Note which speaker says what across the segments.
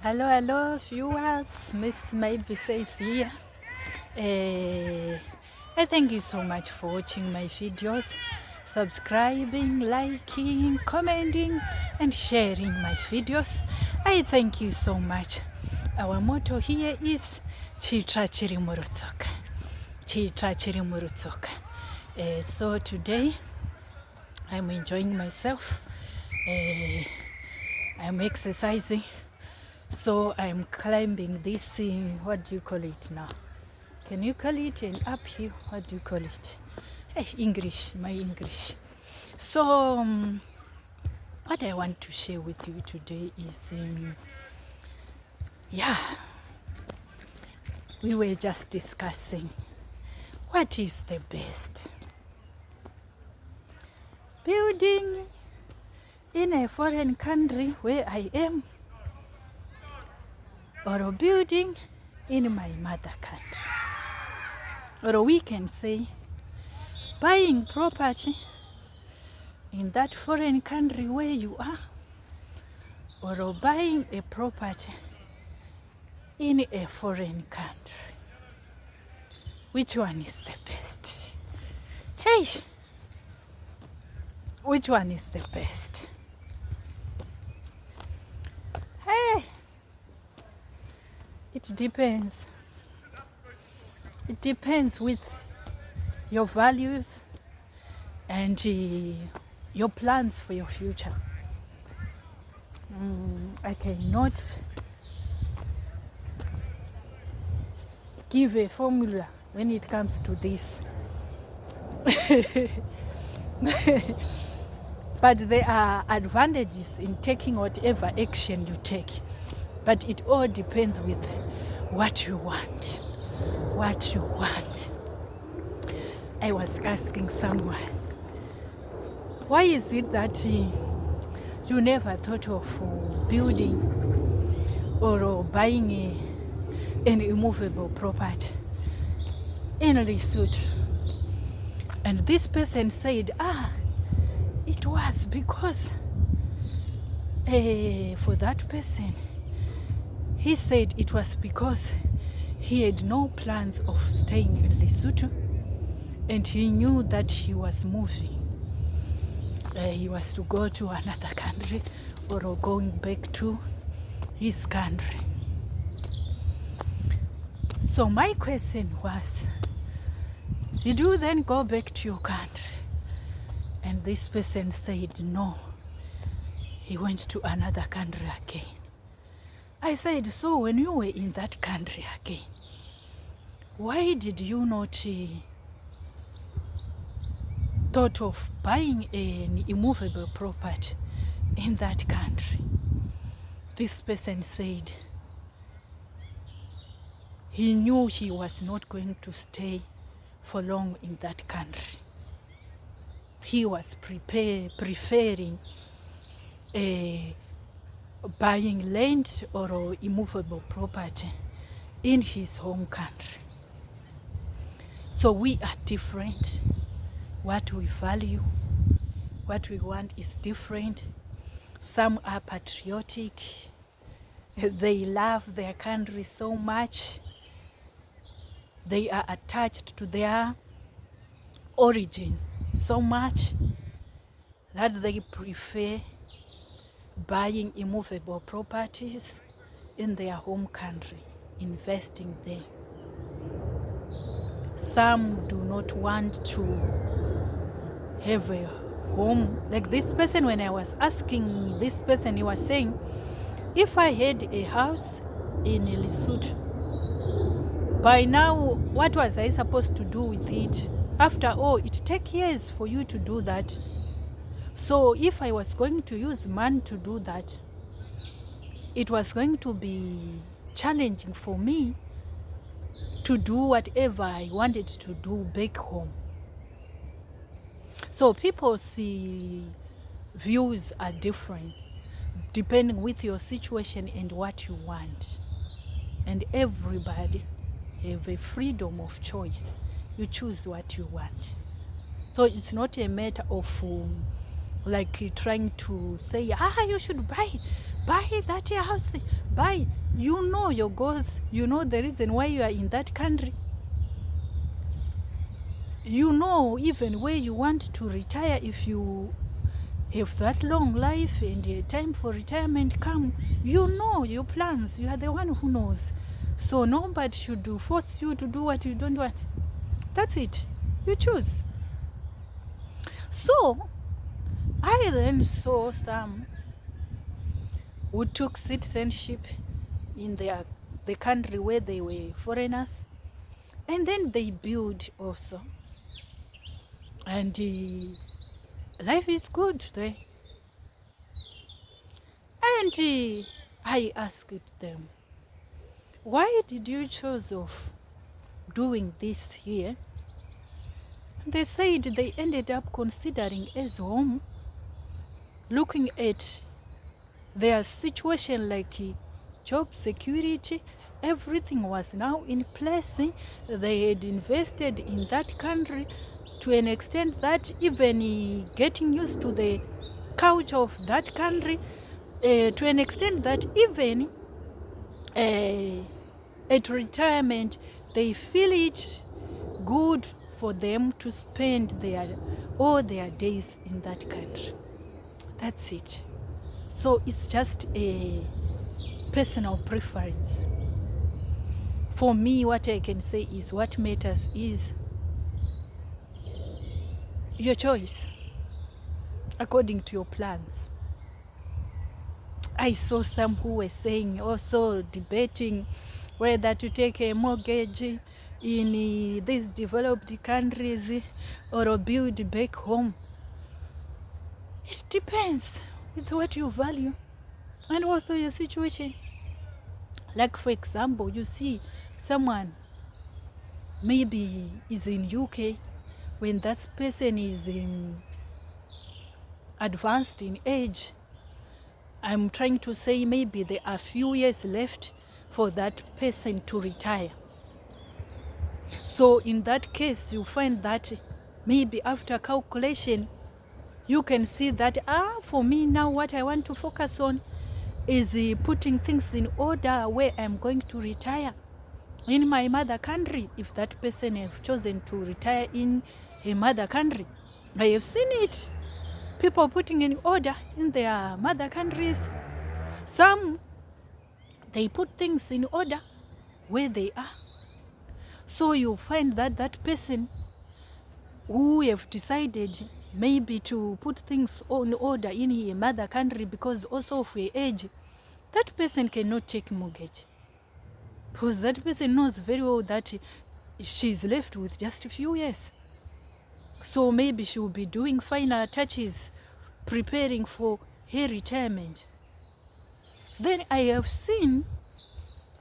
Speaker 1: Hello, viewers. Miss Maybe says here. I thank you so much for watching my videos, subscribing, liking, commenting, and sharing my videos. I thank you so much. Our motto here is Chitra Chiri Murutsoka. Chitra Chiri Murutsoka. So today I'm enjoying myself. I'm exercising. So I'm climbing this, what do you call it now? Can you call it an uphill? What do you call it? Hey, English, my English. So what I want to share with you today is, we were just discussing what is the best. Building in a foreign country where I am, or a building in my mother country. Or we can say buying property in that foreign country where you are, or buying a property in a foreign country. Which one is the best? Hey! Which one is the best? Hey! It depends. It depends with your values and your plans for your future. I cannot give a formula when it comes to this. But there are advantages in taking whatever action you take. But it all depends with what you want. What you want. I was asking someone, why is it that you never thought of building or buying an immovable property in Lesotho? And this person said, it was because for that person, he said it was because he had no plans of staying in Lesotho, and he knew that he was moving. He was to go to another country or going back to his country. So my question was, did you then go back to your country? And this person said no, he went to another country again. I said, so when you were in that country again, why did you not thought of buying an immovable property in that country? This person said he knew he was not going to stay for long in that country. He was preferring buying land or immovable property in his home country. So we are different. What we value, what we want is different. Some are patriotic. They love their country so much. They are attached to their origin so much that they prefer buying immovable properties in their home country, investing there. Some do not want to have a home. Like this person, when I was asking this person, he was saying, if I had a house in Lesotho, by now, what was I supposed to do with it? After all, it takes years for you to do that. So if I was going to use money to do that, it was going to be challenging for me to do whatever I wanted to do back home. So people's views are different depending with your situation and what you want. And everybody have a freedom of choice. You choose what you want. So it's not a matter of like trying to say, you should buy that house, By you know your goals, you know the reason why you are in that country, you know even where you want to retire if you have that long life and the time for retirement come. You know your plans, you are the one who knows. So nobody should force you to do what you don't want. That's it, you choose. So I then saw some who took citizenship in the country where they were foreigners, and then they build also, and life is good there. And I asked them, why did you choose of doing this here? They said they ended up considering as home, looking at their situation like job security, everything was now in place. They had invested in that country to an extent that even getting used to the culture of that country, to an extent that even at retirement they feel it good for them to spend all their days in that country. That's it. So it's just a personal preference. For me, what I can say is what matters is your choice according to your plans. I saw some who were saying, also debating whether to take a mortgage in these developed countries or build back home. It depends with what you value and also your situation. Like for example, you see someone maybe is in UK, when that person is advanced in age, I'm trying to say maybe there are few years left for that person to retire. So in that case, you find that maybe after calculation, you can see that, for me now what I want to focus on is putting things in order where I'm going to retire in my mother country. If that person have chosen to retire in a mother country, I have seen it. People putting in order in their mother countries. Some, they put things in order where they are. So you find that that person who have decided maybe to put things on order in her mother country because also of her age, that person cannot take mortgage. Because that person knows very well that she's left with just a few years. So maybe she will be doing final touches, preparing for her retirement. Then I have seen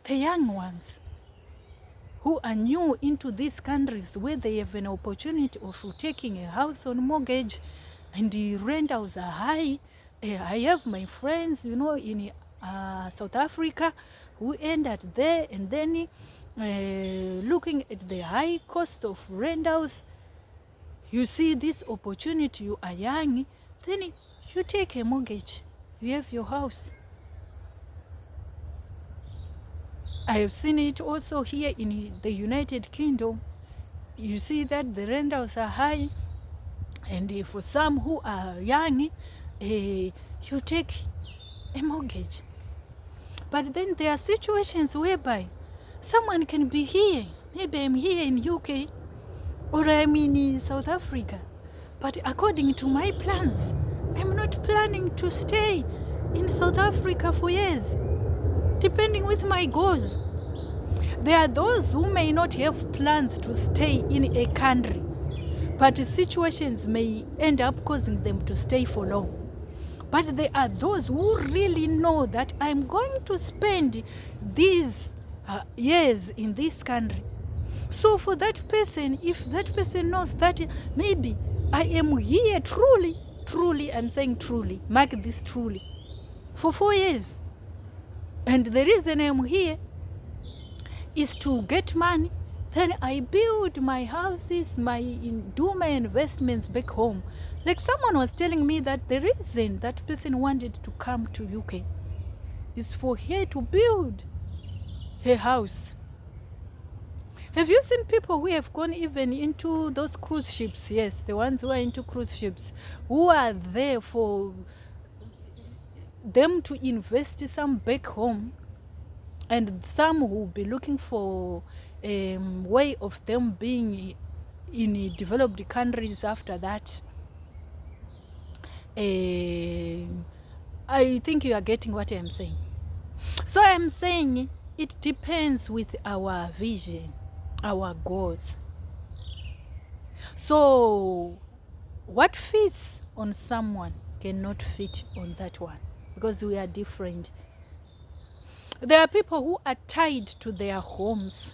Speaker 1: the young ones who are new into these countries where they have an opportunity of taking a house on mortgage and the rentals are high. I have my friends, in South Africa who ended there, and then looking at the high cost of rentals, you see this opportunity, you are young, then you take a mortgage, you have your house. I have seen it also here in the United Kingdom. You see that the rentals are high, and for some who are young, you take a mortgage. But then there are situations whereby someone can be here. Maybe I'm here in UK or I'm in South Africa. But according to my plans, I'm not planning to stay in South Africa for years, depending with my goals. There are those who may not have plans to stay in a country, but situations may end up causing them to stay for long. But there are those who really know that I'm going to spend these years in this country. So for that person, if that person knows that maybe I am here truly, I'm saying truly, mark this truly, for 4 years, and the reason I'm here is to get money, then I build my houses, do my investments back home. Like someone was telling me that the reason that person wanted to come to UK is for her to build her house. Have you seen people who have gone even into those cruise ships? Yes, the ones who are into cruise ships, who are there for them to invest some back home, and some will be looking for a way of them being in developed countries after that. I think you are getting what I'm saying. So I'm saying it depends with our vision, our goals. So what fits on someone cannot fit on that one, because we are different. There are people who are tied to their homes,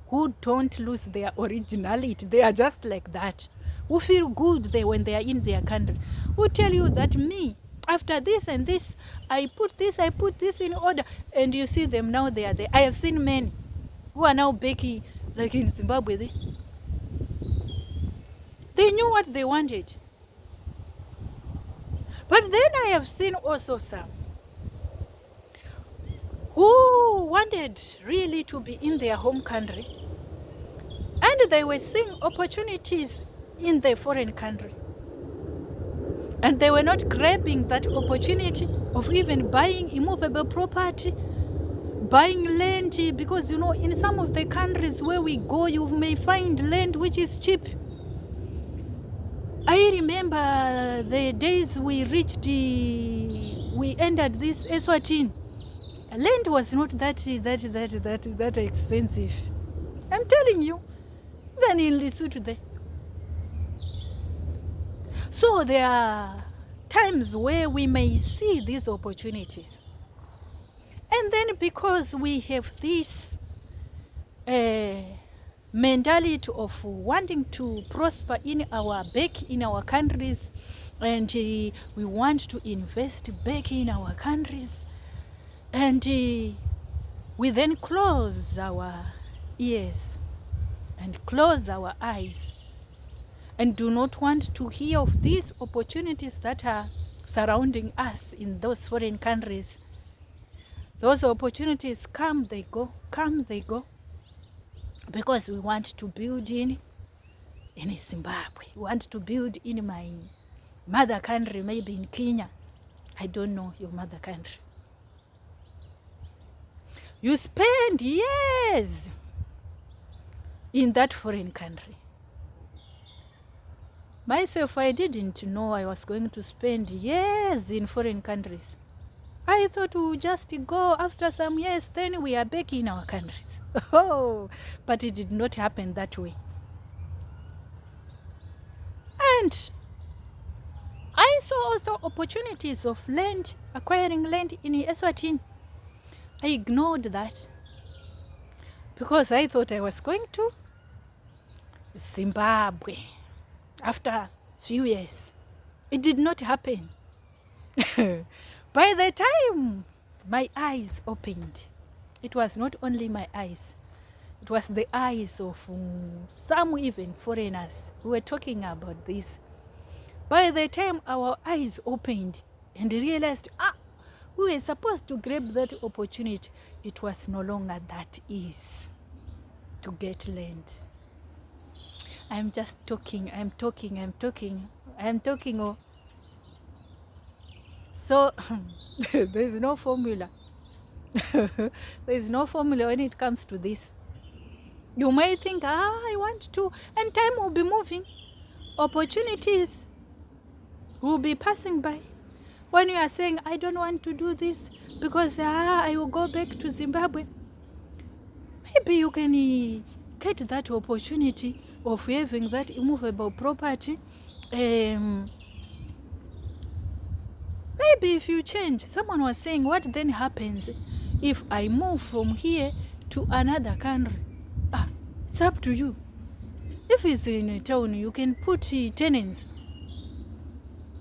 Speaker 1: who don't lose their originality. They are just like that, who feel good when they are in their country, who tell you that me, after this and this, I put this in order. And you see them now, they are there. I have seen men who are now baking, like in Zimbabwe. They knew what they wanted. But then I have seen also some who wanted really to be in their home country, and they were seeing opportunities in their foreign country, and they were not grabbing that opportunity of even buying immovable property, buying land, because you know, in some of the countries where we go, you may find land which is cheap. I remember the days we entered this Eswatini. Land was not that expensive. I'm telling you, even in Lesotho there. So there are times where we may see these opportunities, and then because we have this mentality of wanting to prosper in our countries, and we want to invest back in our countries, and we then close our ears and close our eyes and do not want to hear of these opportunities that are surrounding us in those foreign countries. Those opportunities come, they go, because we want to build in Zimbabwe. We want to build in my mother country, maybe in Kenya. I don't know your mother country. You spend years in that foreign country. Myself, I didn't know I was going to spend years in foreign countries. I thought we would just go after some years, then we are back in our countries. Oh, but it did not happen that way. And I saw also opportunities of land, acquiring land in Eswatini. I ignored that because I thought I was going to Zimbabwe after a few years. It did not happen. By the time my eyes opened, it was not only my eyes, it was the eyes of some even foreigners who were talking about this. By the time our eyes opened and realized, we were supposed to grab that opportunity, it was no longer that easy to get land. I'm just talking, I'm talking. Oh. So there's no formula. There's no formula when it comes to this. You may think, I want to, and time will be moving. Opportunities will be passing by. When you are saying, I don't want to do this because I will go back to Zimbabwe, maybe you can get that opportunity of having that immovable property. Maybe if you change, someone was saying, what then happens if I move from here to another country? It's up to you. If it's in a town, you can put tenants.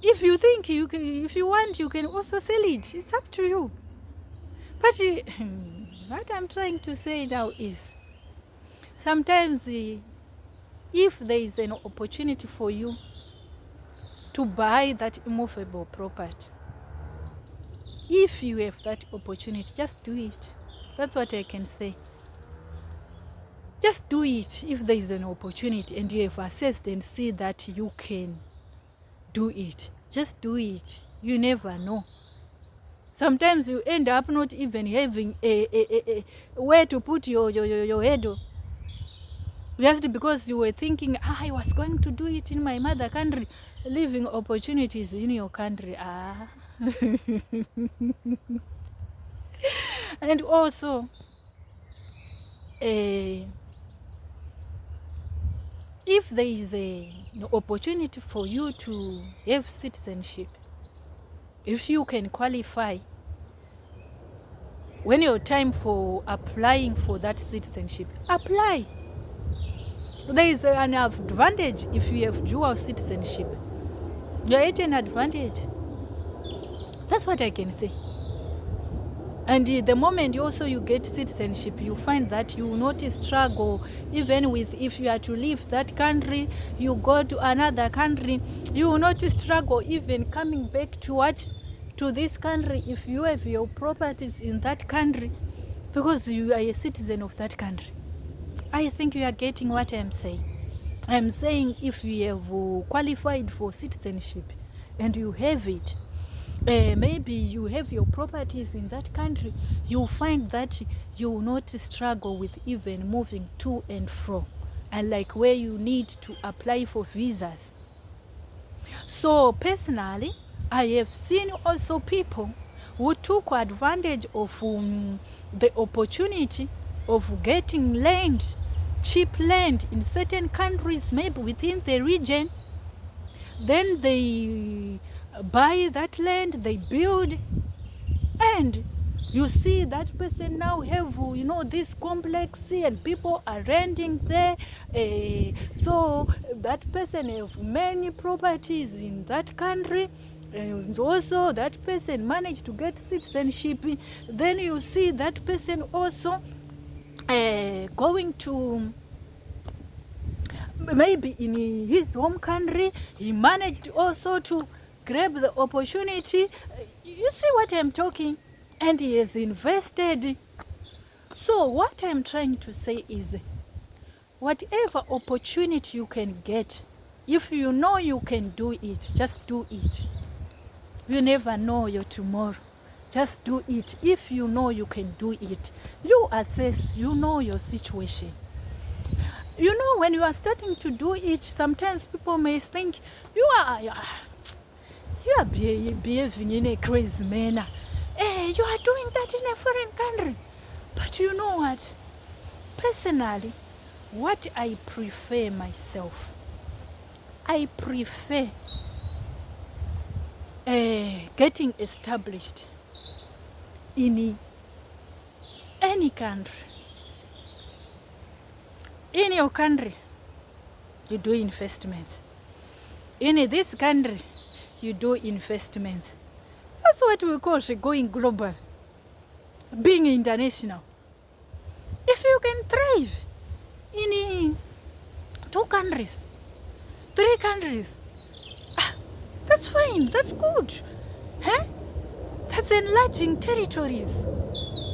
Speaker 1: If you think you can, if you want, you can also sell it. It's up to you. But what I'm trying to say now is, sometimes if there is an opportunity for you to buy that immovable property, If you have that opportunity, just do it. That's what I can say. Just do it if there is an opportunity and you have assessed and see that you can do it. Just do it. You never know. Sometimes you end up not even having a where to put your head. Just because you were thinking, I was going to do it in my mother country, leaving opportunities in your country. And also, if there is an opportunity for you to have citizenship, if you can qualify, when your time for applying for that citizenship, apply. There is an advantage if you have dual citizenship. You are at an advantage. That's what I can say. And the moment you get citizenship, you find that you will not struggle even with if you are to leave that country, you go to another country, you will not struggle even coming back to what? To this country if you have your properties in that country because you are a citizen of that country. I think you are getting what I'm saying. I'm saying if you have qualified for citizenship and you have it, maybe you have your properties in that country, you'll find that you will not struggle with even moving to and fro, unlike where you need to apply for visas. So personally, I have seen also people who took advantage of the opportunity of getting land, cheap land in certain countries, maybe within the region. Then they buy that land, they build, and you see that person now have this complex and people are renting there, so that person have many properties in that country, and also that person managed to get citizenship. Then you see that person also going to maybe in his home country, he managed also to grab the opportunity. You see what I'm talking? And he has invested. So what I'm trying to say is, whatever opportunity you can get, if you know you can do it, just do it. You never know your tomorrow. Just do it. If you know you can do it, you assess, you know your situation. You know, when you are starting to do it, sometimes people may think you are behaving in a crazy manner. You are doing that in a foreign country. But you know what? Personally, what I prefer myself, I prefer getting established in any country. In your country, you do investments. In this country, you do investments. That's what we call going global, being international. If you can thrive in 2 countries, 3 countries, that's fine, that's good. That's enlarging territories.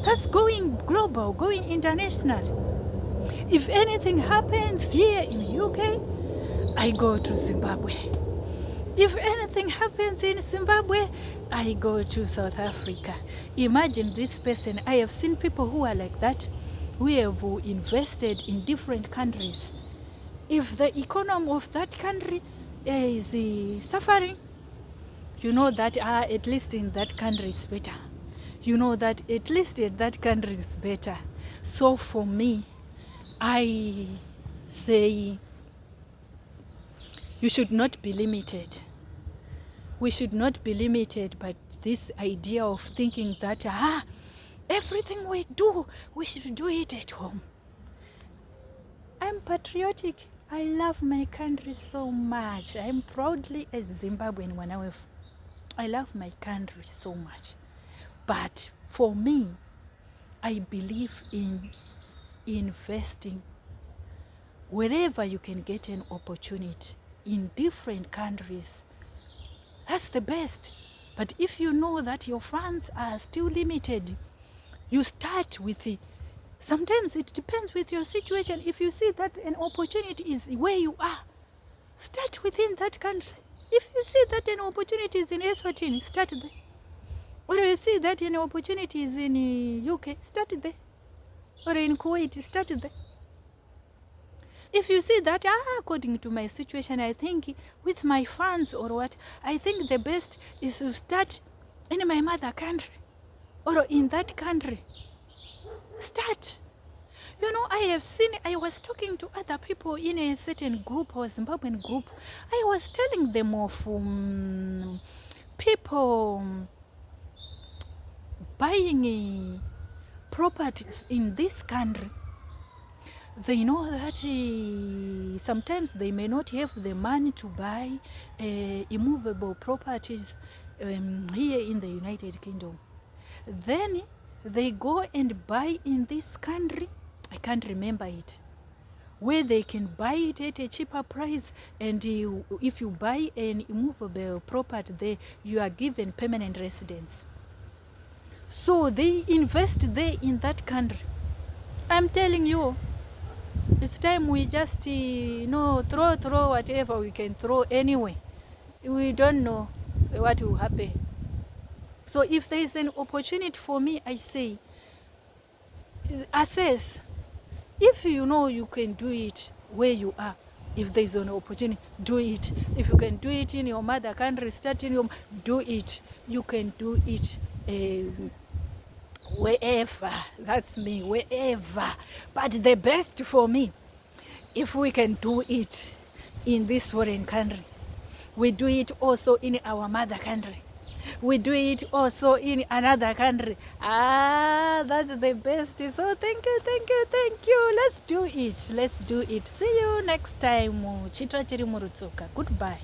Speaker 1: That's going global, going international. If anything happens here in UK, I go to Zimbabwe. If anything happens in Zimbabwe, I go to South Africa. Imagine this person. I have seen people who are like that, who have invested in different countries. If the economy of that country is suffering, you know that at least in that country is better. You know that at least in that country is better. So for me, I say you should not be limited. We should not be limited by this idea of thinking that everything we do, we should do it at home. I'm patriotic. I love my country so much. I'm proudly a Zimbabwean when I love my country so much. But for me, I believe in investing wherever you can get an opportunity in different countries. That's the best. But if you know that your funds are still limited, you start with it. Sometimes it depends with your situation. If you see that an opportunity is where you are, start within that country. If you see that an opportunity is in Eswatini, start there. Or you see that an opportunity is in UK, start there. Or in Kuwait, start there. If you see that, according to my situation, I think with my funds or what, I think the best is to start in my mother country or in that country. Start. You know, I have seen, I was talking to other people in a certain group or Zimbabwean group. I was telling them of people buying properties in this country. They know that sometimes they may not have the money to buy immovable properties here in the United Kingdom. Then they go and buy in this country, I can't remember it, where they can buy it at a cheaper price, and if you buy an immovable property there, you are given permanent residence. So they invest there in that country. I'm telling you, it's time we just throw whatever we can throw anyway. We don't know what will happen. So if there is an opportunity for me, I say, assess. If you know you can do it where you are, if there is an opportunity, do it. If you can do it in your mother country, start in your, do it. You can do it wherever. That's me, wherever. But the best for me, if we can do it in this foreign country, we do it also in our mother country. We do it also in another country. That's the best. So thank you. Let's do it. See you next time. Chitwa chiri murutsoka. Goodbye.